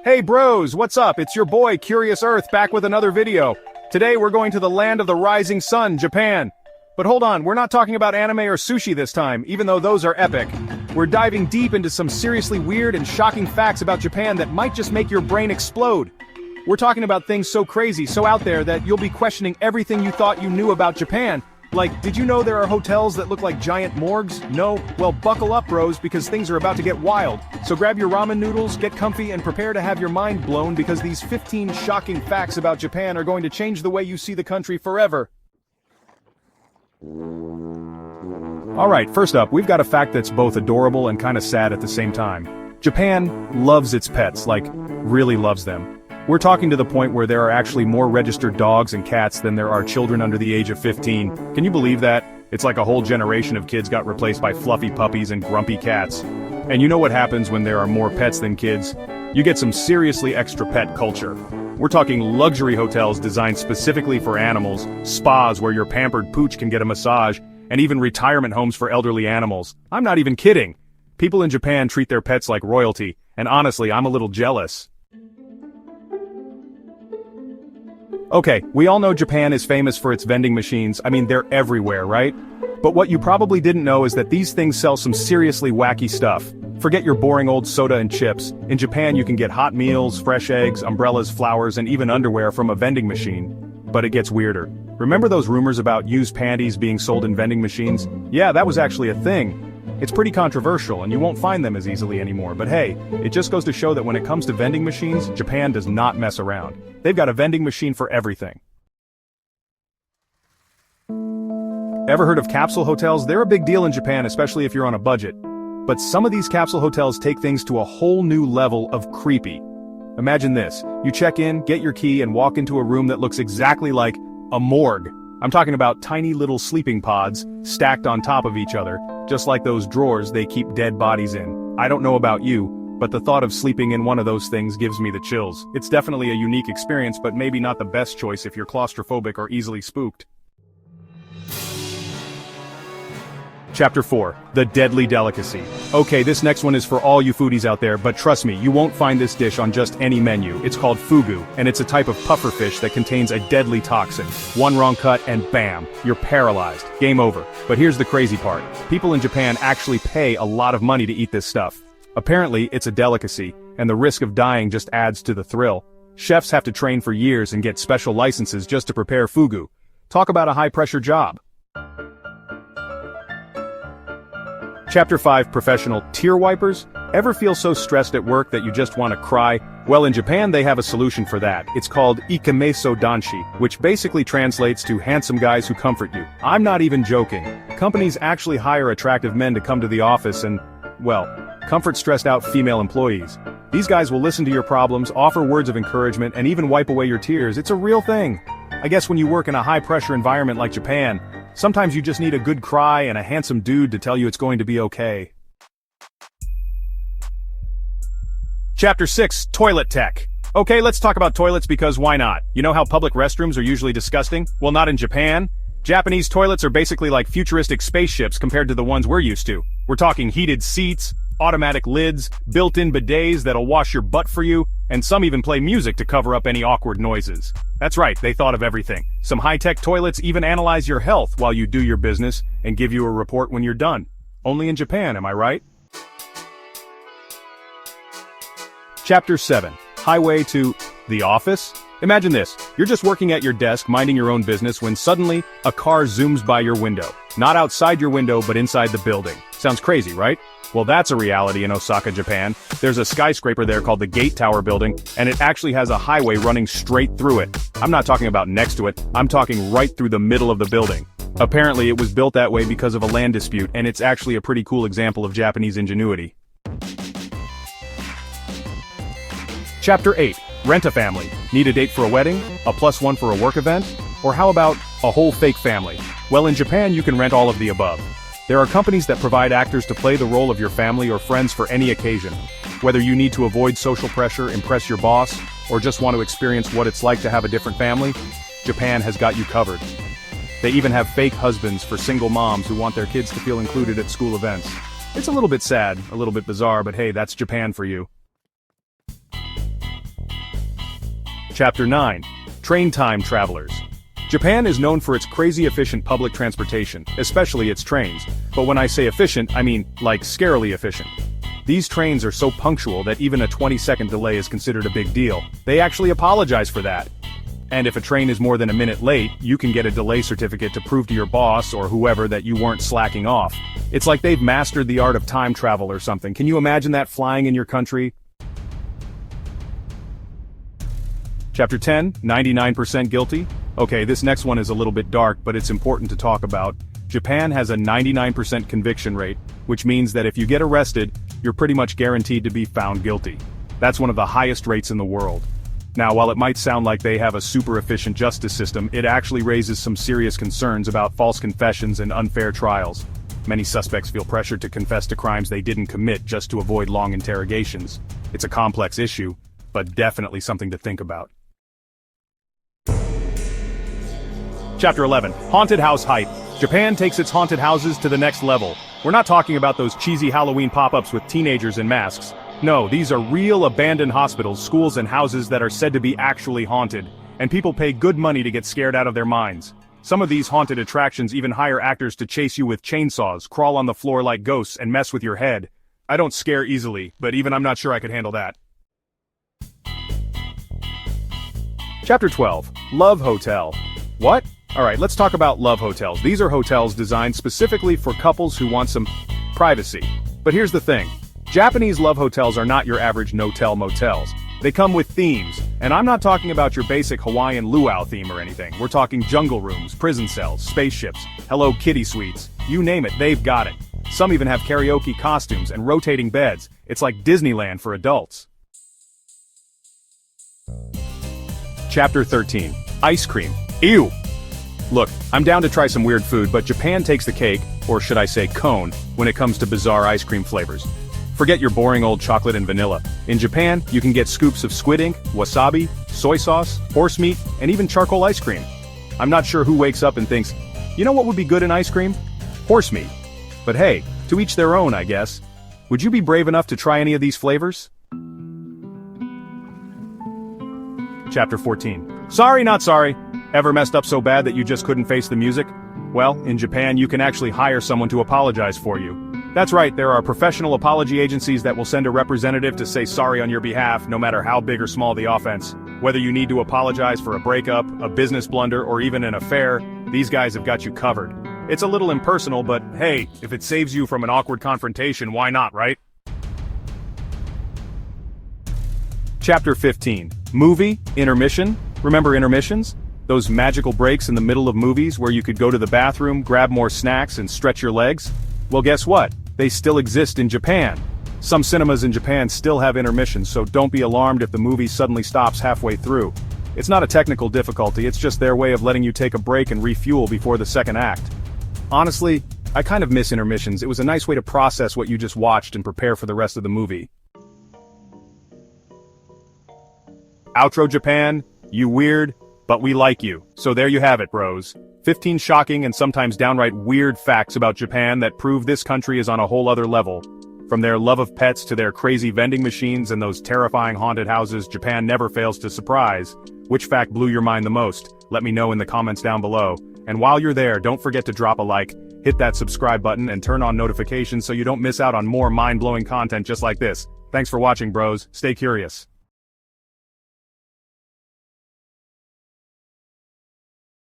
Hey bros, what's up? It's your boy Curious Earth back with another video. Today we're going to the land of the rising sun, Japan. But hold on, we're not talking about anime or sushi this time, even though those are epic. We're diving deep into some seriously weird and shocking facts about Japan that might just make your brain explode. We're talking about things so crazy, so out there that you'll be questioning everything you thought you knew about Japan. Like, did you know there are hotels that look like giant morgues? No? Well, buckle up, bros, because things are about to get wild. So grab your ramen noodles, get comfy, and prepare to have your mind blown because these 15 shocking facts about Japan are going to change the way you see the country forever. Alright, first up, we've got a fact that's both adorable and kinda sad at the same time. Japan loves its pets, like, really loves them. We're talking to the point where there are actually more registered dogs and cats than there are children under the age of 15. Can you believe that? It's like a whole generation of kids got replaced by fluffy puppies and grumpy cats. And you know what happens when there are more pets than kids? You get some seriously extra pet culture. We're talking luxury hotels designed specifically for animals, spas where your pampered pooch can get a massage, and even retirement homes for elderly animals. I'm not even kidding. People in Japan treat their pets like royalty, and honestly, I'm a little jealous. Okay, we all know Japan is famous for its vending machines. I mean, they're everywhere, right? But what you probably didn't know is that these things sell some seriously wacky stuff. Forget your boring old soda and chips. In Japan you can get hot meals, fresh eggs, umbrellas, flowers, and even underwear from a vending machine. But it gets weirder. Remember those rumors about used panties being sold in vending machines? Yeah, that was actually a thing. It's pretty controversial and you won't find them as easily anymore, but hey, it just goes to show that when it comes to vending machines, Japan does not mess around. They've got a vending machine for everything. Ever heard of capsule hotels? They're a big deal in Japan, especially if you're on a budget. But some of these capsule hotels take things to a whole new level of creepy. Imagine this, you check in, get your key, and walk into a room that looks exactly like a morgue. I'm talking about tiny little sleeping pods, stacked on top of each other, just like those drawers they keep dead bodies in. I don't know about you, but the thought of sleeping in one of those things gives me the chills. It's definitely a unique experience, but maybe not the best choice if you're claustrophobic or easily spooked. Chapter 4. The Deadly Delicacy. Okay, this next one is for all you foodies out there, but trust me, you won't find this dish on just any menu. It's called Fugu, and it's a type of pufferfish that contains a deadly toxin. One wrong cut and bam, you're paralyzed. Game over. But here's the crazy part. People in Japan actually pay a lot of money to eat this stuff. Apparently, it's a delicacy, and the risk of dying just adds to the thrill. Chefs have to train for years and get special licenses just to prepare fugu. Talk about a high-pressure job. Chapter 5. Professional tear wipers. Ever feel so stressed at work that you just want to cry? Well, in Japan they have a solution for that. It's called ikemeso danshi, which basically translates to handsome guys who comfort you. I'm not even joking. Companies actually hire attractive men to come to the office and, well, comfort stressed out female employees. These guys will listen to your problems, offer words of encouragement, and even wipe away your tears. It's a real thing. I guess when you work in a high-pressure environment like Japan, sometimes you just need a good cry and a handsome dude to tell you it's going to be okay. Chapter 6. Toilet Tech. Okay, let's talk about toilets because why not? You know how public restrooms are usually disgusting? Well, not in Japan. Japanese toilets are basically like futuristic spaceships compared to the ones we're used to. We're talking heated seats, automatic lids, built-in bidets that'll wash your butt for you, and some even play music to cover up any awkward noises. That's right, they thought of everything. Some high-tech toilets even analyze your health while you do your business and give you a report when you're done. Only in Japan, am I right? Chapter 7. Highway to the office? Imagine this, you're just working at your desk minding your own business when suddenly, a car zooms by your window. Not outside your window but inside the building. Sounds crazy, right? Well, that's a reality in Osaka, Japan. There's a skyscraper there called the Gate Tower Building, and it actually has a highway running straight through it. I'm not talking about next to it, I'm talking right through the middle of the building. Apparently it was built that way because of a land dispute, and it's actually a pretty cool example of Japanese ingenuity. Chapter 8. Rent a family. Need a date for a wedding? A +1 for a work event? Or how about a whole fake family? Well, in Japan you can rent all of the above. There are companies that provide actors to play the role of your family or friends for any occasion. Whether you need to avoid social pressure, impress your boss, or just want to experience what it's like to have a different family, Japan has got you covered. They even have fake husbands for single moms who want their kids to feel included at school events. It's a little bit sad, a little bit bizarre, but hey, that's Japan for you. Chapter 9. Train Time Travelers. Japan is known for its crazy efficient public transportation, especially its trains. But when I say efficient, I mean, like, scarily efficient. These trains are so punctual that even a 20-second delay is considered a big deal. They actually apologize for that. And if a train is more than a minute late, you can get a delay certificate to prove to your boss or whoever that you weren't slacking off. It's like they've mastered the art of time travel or something. Can you imagine that flying in your country? Chapter 10, 99% guilty? Okay, this next one is a little bit dark, but it's important to talk about. Japan has a 99% conviction rate, which means that if you get arrested, you're pretty much guaranteed to be found guilty. That's one of the highest rates in the world. Now, while it might sound like they have a super efficient justice system, it actually raises some serious concerns about false confessions and unfair trials. Many suspects feel pressured to confess to crimes they didn't commit just to avoid long interrogations. It's a complex issue, but definitely something to think about. Chapter 11. Haunted House Hype. Japan takes its haunted houses to the next level. We're not talking about those cheesy Halloween pop-ups with teenagers in masks. No, these are real abandoned hospitals, schools, and houses that are said to be actually haunted, and people pay good money to get scared out of their minds. Some of these haunted attractions even hire actors to chase you with chainsaws, crawl on the floor like ghosts, and mess with your head. I don't scare easily, but even I'm not sure I could handle that. Chapter 12. Love Hotel. What? Alright, let's talk about love hotels. These are hotels designed specifically for couples who want some privacy. But here's the thing. Japanese love hotels are not your average no-tell motels. They come with themes, and I'm not talking about your basic Hawaiian luau theme or anything. We're talking jungle rooms, prison cells, spaceships, Hello Kitty suites. You name it, they've got it. Some even have karaoke costumes and rotating beds. It's like Disneyland for adults. Chapter 13. Ice cream. Ew! Look, I'm down to try some weird food, but Japan takes the cake, or should I say cone, when it comes to bizarre ice cream flavors. Forget your boring old chocolate and vanilla. In Japan, you can get scoops of squid ink, wasabi, soy sauce, horse meat, and even charcoal ice cream. I'm not sure who wakes up and thinks, you know what would be good in ice cream? Horse meat. But hey, to each their own, I guess. Would you be brave enough to try any of these flavors? Chapter 14. Sorry, not sorry. Ever messed up so bad that you just couldn't face the music? Well, in Japan you can actually hire someone to apologize for you. That's right, there are professional apology agencies that will send a representative to say sorry on your behalf, no matter how big or small the offense. Whether you need to apologize for a breakup, a business blunder, or even an affair, these guys have got you covered. It's a little impersonal, but hey, if it saves you from an awkward confrontation, why not, right? Chapter 15. Movie, intermission. Remember intermissions? Those magical breaks in the middle of movies where you could go to the bathroom, grab more snacks, and stretch your legs? Well, guess what? They still exist in Japan. Some cinemas in Japan still have intermissions, so don't be alarmed if the movie suddenly stops halfway through. It's not a technical difficulty, it's just their way of letting you take a break and refuel before the second act. Honestly, I kind of miss intermissions. It was a nice way to process what you just watched and prepare for the rest of the movie. Outro Japan, you weird, but we like you. So there you have it, bros. 15 shocking and sometimes downright weird facts about Japan that prove this country is on a whole other level. From their love of pets to their crazy vending machines and those terrifying haunted houses, Japan never fails to surprise. Which fact blew your mind the most? Let me know in the comments down below. And while you're there, don't forget to drop a like, hit that subscribe button, and turn on notifications so you don't miss out on more mind-blowing content just like this. Thanks for watching, bros. Stay curious.